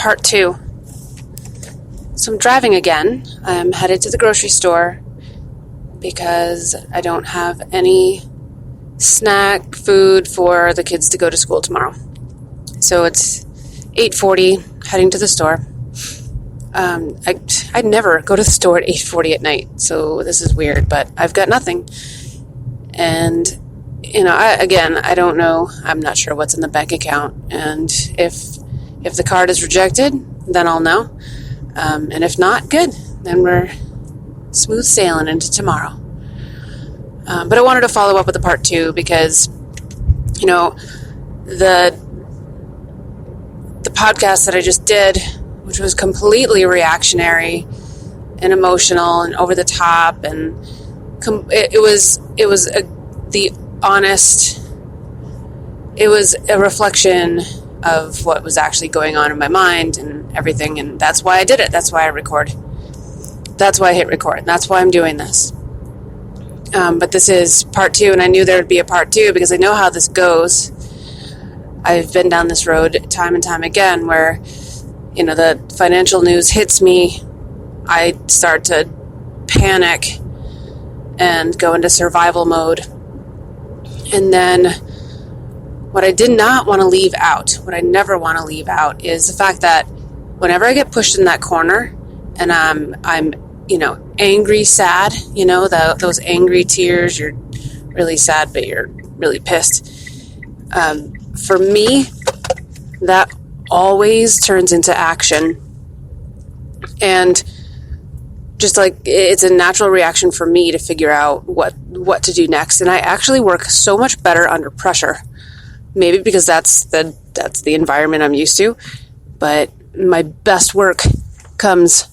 part 2. So I'm driving again. I'm headed to the grocery store because I don't have any snack food for the kids to go to school tomorrow. So it's 8:40, heading to the store. I'd never go to the store at 8:40 at night, so this is weird, but I've got nothing. And, I don't know. I'm not sure what's in the bank account. And if the card is rejected, then I'll know. And if not, good. Then we're smooth sailing into tomorrow. But I wanted to follow up with the part 2 because, the podcast that I just did, which was completely reactionary and emotional and over the top, and it was a reflection of what was actually going on in my mind and everything, and that's why I did it. That's why I record. That's why I hit record. That's why I'm doing this. But this is part 2, and I knew there would be a part 2 because I know how this goes. I've been down this road time and time again where, the financial news hits me, I start to panic and go into survival mode. And then what I did not want to leave out, what I never want to leave out, is the fact that whenever I get pushed in that corner and I'm angry, sad, those angry tears, you're really sad, but you're really pissed. For me, that always turns into action. And just like it's a natural reaction for me to figure out what to do next. And I actually work so much better under pressure. Maybe because that's the environment I'm used to. But my best work comes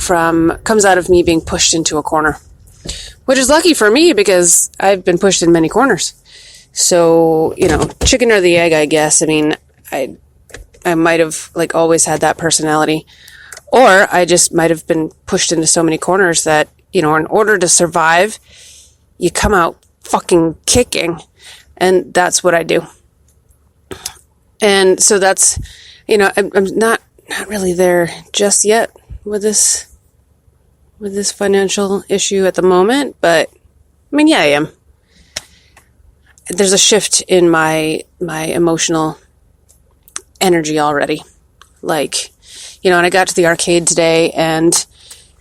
out of me being pushed into a corner. Which is lucky for me because I've been pushed in many corners. So, chicken or the egg, I guess. I mean, I might have always had that personality, or I just might have been pushed into so many corners that, in order to survive, you come out fucking kicking, and that's what I do. And so that's, I'm not really there just yet with this financial issue at the moment, but yeah, I am. There's a shift in my emotional energy already. And I got to the arcade today and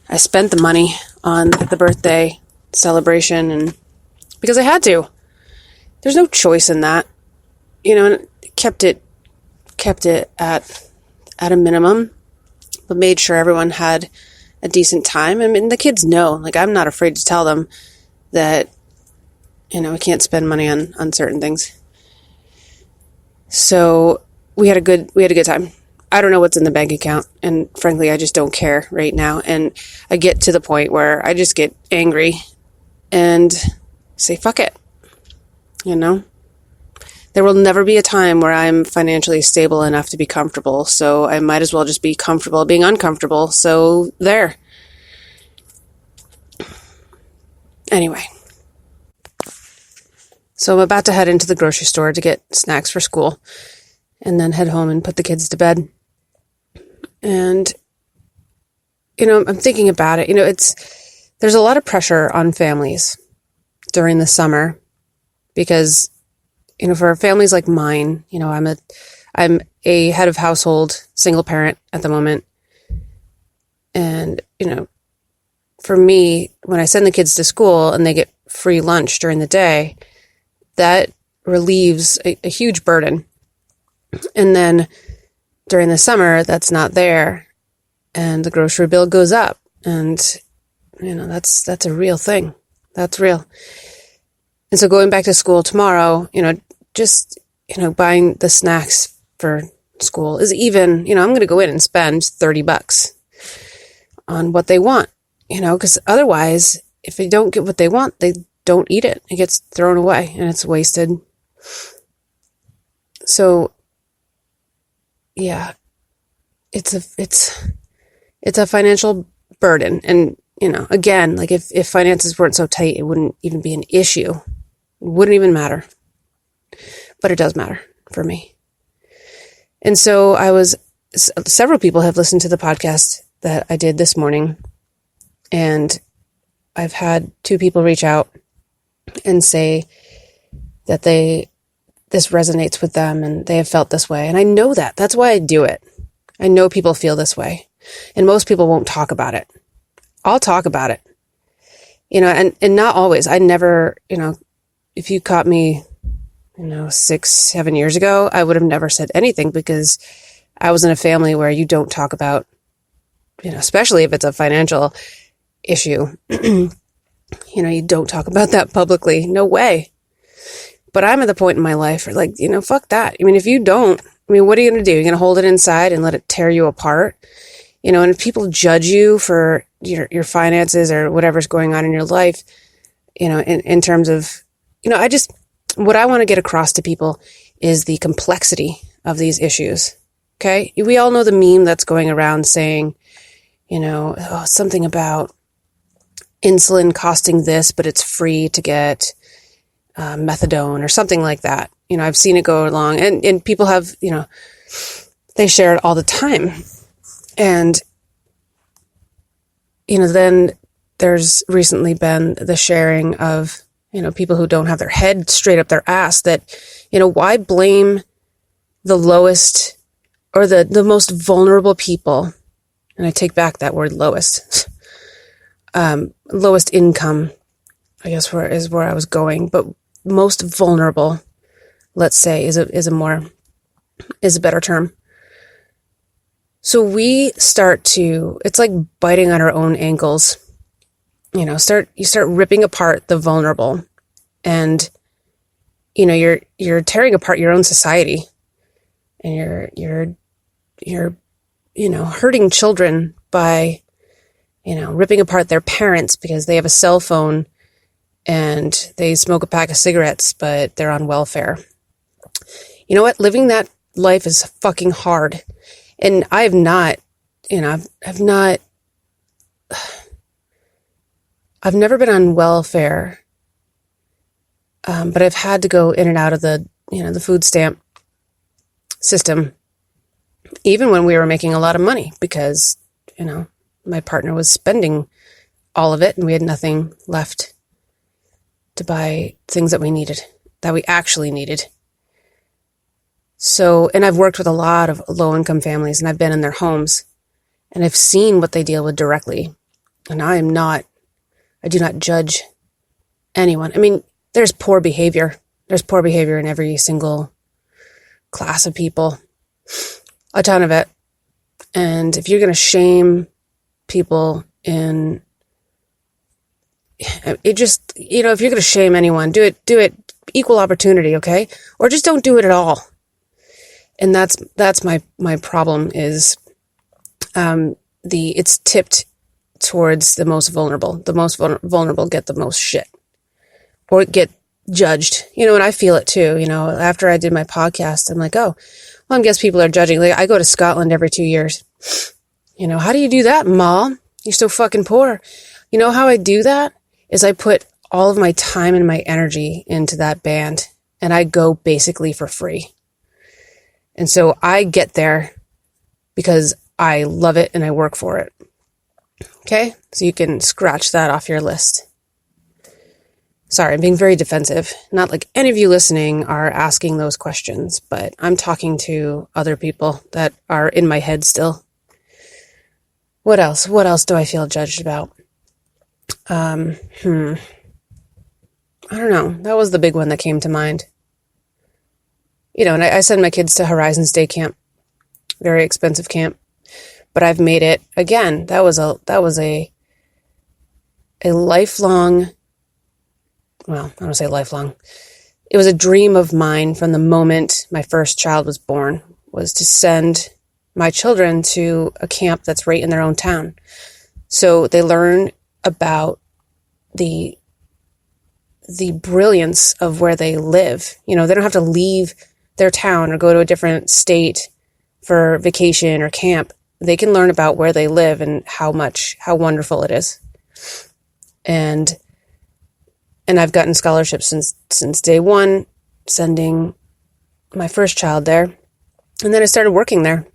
I spent the money on the birthday celebration, and because I had to. There's no choice in that. And kept it at a minimum, but made sure everyone had a decent time. I mean, the kids know, I'm not afraid to tell them that, we can't spend money on certain things. So we had a good time. I don't know what's in the bank account, and frankly, I just don't care right now. And I get to the point where I just get angry and say, fuck it. There will never be a time where I'm financially stable enough to be comfortable, so I might as well just be comfortable being uncomfortable. So there. Anyway. So I'm about to head into the grocery store to get snacks for school and then head home and put the kids to bed. And, I'm thinking about it. There's a lot of pressure on families during the summer because, for families like mine, I'm a head of household, single parent at the moment. And, for me, when I send the kids to school and they get free lunch during the day, that relieves a huge burden. And then during the summer, that's not there, and the grocery bill goes up, and that's a real thing. That's real. And so going back to school tomorrow, buying the snacks for school is even, I'm going to go in and spend $30 on what they want, because otherwise, if they don't get what they want, they don't eat it. It gets thrown away and it's wasted. So yeah, it's a financial burden. And, again, if finances weren't so tight, it wouldn't even be an issue. It wouldn't even matter. But it does matter for me. And so I was several people have listened to the podcast that I did this morning, and I've had 2 people reach out and say that this resonates with them and they have felt this way. And I know that. That's why I do it. I know people feel this way, and most people won't talk about it. I'll talk about it, and not always. I never, if you caught me, 6, 7 years ago, I would have never said anything, because I was in a family where you don't talk about, especially if it's a financial issue, you don't talk about that publicly. No way. But I'm at the point in my life where, like, fuck that. I mean, if you don't, what are you going to do? You're going to hold it inside and let it tear you apart? And if people judge you for your finances or whatever's going on in your life, in terms of, what I want to get across to people is the complexity of these issues. Okay. We all know the meme that's going around saying, something about insulin costing this, but it's free to get methadone or something like that. I've seen it go along, and people have, they share it all the time. And, then there's recently been the sharing of, people who don't have their head straight up their ass, that, why blame the lowest or the most vulnerable people? And I take back that word lowest, lowest income, I guess is where I was going, but most vulnerable, let's say, is a better term. So we start to, it's like biting on our own ankles. You start ripping apart the vulnerable, and you're tearing apart your own society, and you're hurting children by ripping apart their parents because they have a cell phone and they smoke a pack of cigarettes, but they're on welfare. You know what? Living that life is fucking hard. And I have not, I've never been on welfare, but I've had to go in and out of the food stamp system, even when we were making a lot of money, because, my partner was spending all of it and we had nothing left to buy things that we actually needed. So, and I've worked with a lot of low-income families, and I've been in their homes, and I've seen what they deal with directly. And I do not judge anyone. I mean, there's poor behavior. There's poor behavior in every single class of people. A ton of it. And if you're going to shame people if you're going to shame anyone, do it equal opportunity, okay? Or just don't do it at all. And that's my problem is, it's tipped towards the most vulnerable. The most vulnerable get the most shit, or get judged, and I feel it too. After I did my podcast, I'm like, oh, well, I guess people are judging. Like, I go to Scotland every 2 years. How do you do that, Mom? You're so fucking poor. How I do that is I put all of my time and my energy into that band, and I go basically for free. And so I get there because I love it and I work for it. Okay? So you can scratch that off your list. Sorry, I'm being very defensive. Not like any of you listening are asking those questions, but I'm talking to other people that are in my head still. What else? What else do I feel judged about? I don't know. That was the big one that came to mind. And I send my kids to Horizons Day Camp. Very expensive camp. But I've made it, again, that was a lifelong, well, I don't say lifelong. It was a dream of mine from the moment my first child was born, was to send my children to a camp that's right in their own town. So they learn about the brilliance of where they live. They don't have to leave their town or go to a different state for vacation or camp. They can learn about where they live and how wonderful it is. And I've gotten scholarships since day one, sending my first child there. And then I started working there.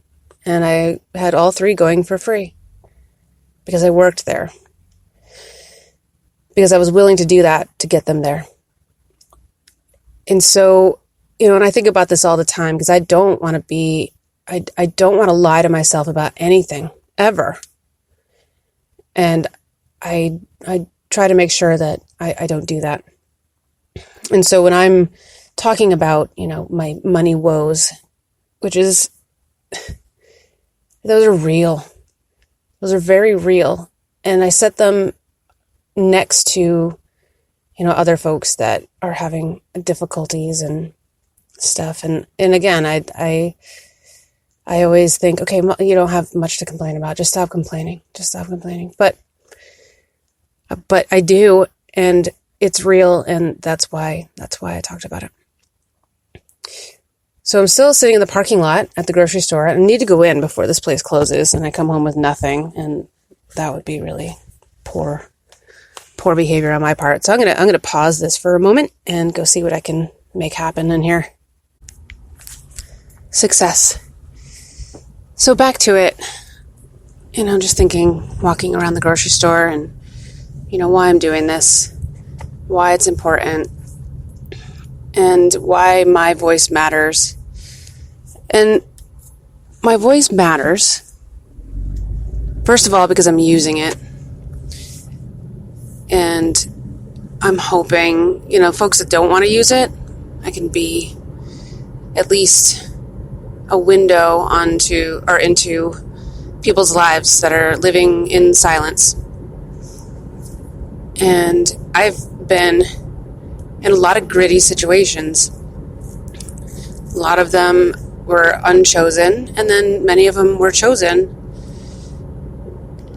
And I had all 3 going for free because I worked there. Because I was willing to do that to get them there. And so, and I think about this all the time because I don't want to lie to myself about anything, ever. And I try to make sure that I don't do that. And so when I'm talking about, my money woes, which is, those are real. Those are very real. And I set them next to, other folks that are having difficulties and stuff. And again, I always think, okay, you don't have much to complain about. Just stop complaining. But I do, and it's real, and that's why I talked about it. So I'm still sitting in the parking lot at the grocery store. I need to go in before this place closes, and I come home with nothing, and that would be really poor behavior on my part. So I'm gonna pause this for a moment and go see what I can make happen in here. Success. So back to it. Just thinking, walking around the grocery store, and why I'm doing this, why it's important, and why my voice matters. And my voice matters, first of all, because I'm using it. And I'm hoping, folks that don't want to use it, I can be at least a window into people's lives that are living in silence. And I've been in a lot of gritty situations. A lot of them were unchosen, and then many of them were chosen.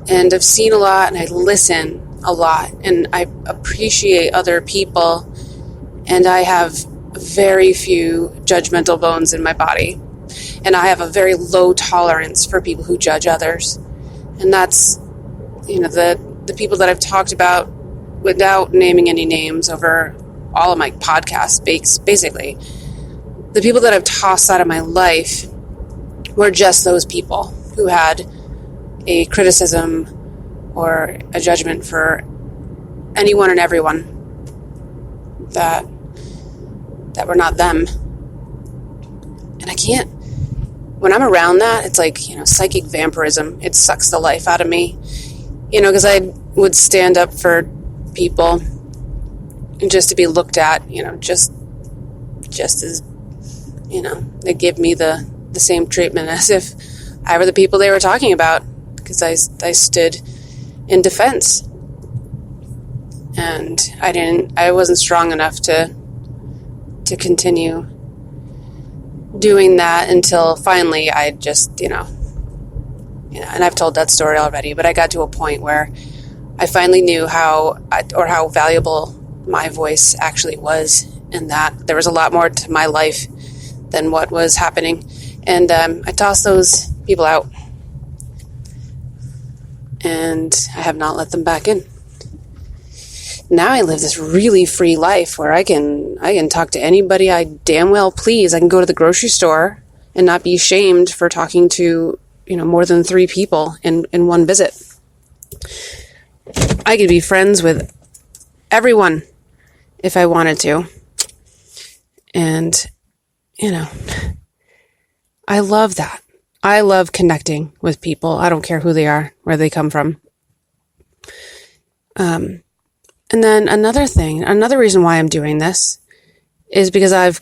And I've seen a lot, and I listen a lot, and I appreciate other people, and I have very few judgmental bones in my body. And I have a very low tolerance for people who judge others. And that's, the people that I've talked about without naming any names over all of my podcasts, basically. The people that I've tossed out of my life were just those people who had a criticism or a judgment for anyone and everyone that were not them. And I can't, when I'm around that, it's like, psychic vampirism. It sucks the life out of me, because I would stand up for people and just to be looked at, just as, they give me the same treatment as if I were the people they were talking about, because I stood in defense. And I wasn't strong enough to continue doing that until finally I just, and I've told that story already, but I got to a point where I finally knew how valuable my voice actually was, and that there was a lot more to my life than what was happening. And I tossed those people out, and I have not let them back in. Now I live this really free life where I can talk to anybody I damn well please. I can go to the grocery store and not be shamed for talking to, more than 3 people in one visit. I could be friends with everyone if I wanted to. And, I love that. I love connecting with people. I don't care who they are, where they come from. And then another reason why I'm doing this is because I've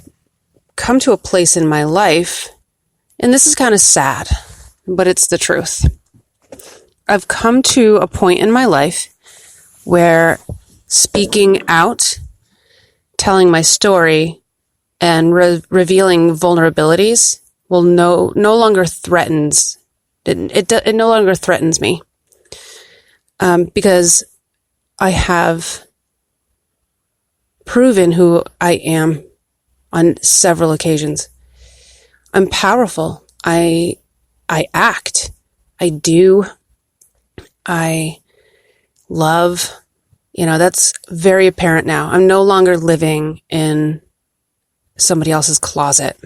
come to a place in my life, and this is kind of sad, but it's the truth. I've come to a point in my life where speaking out, telling my story, and revealing vulnerabilities will no longer threatens. It no longer threatens me, because I have proven who I am on several occasions. I'm powerful. I act. I do. I love. That's very apparent now. I'm no longer living in somebody else's closet,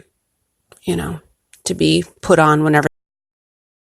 to be put on whenever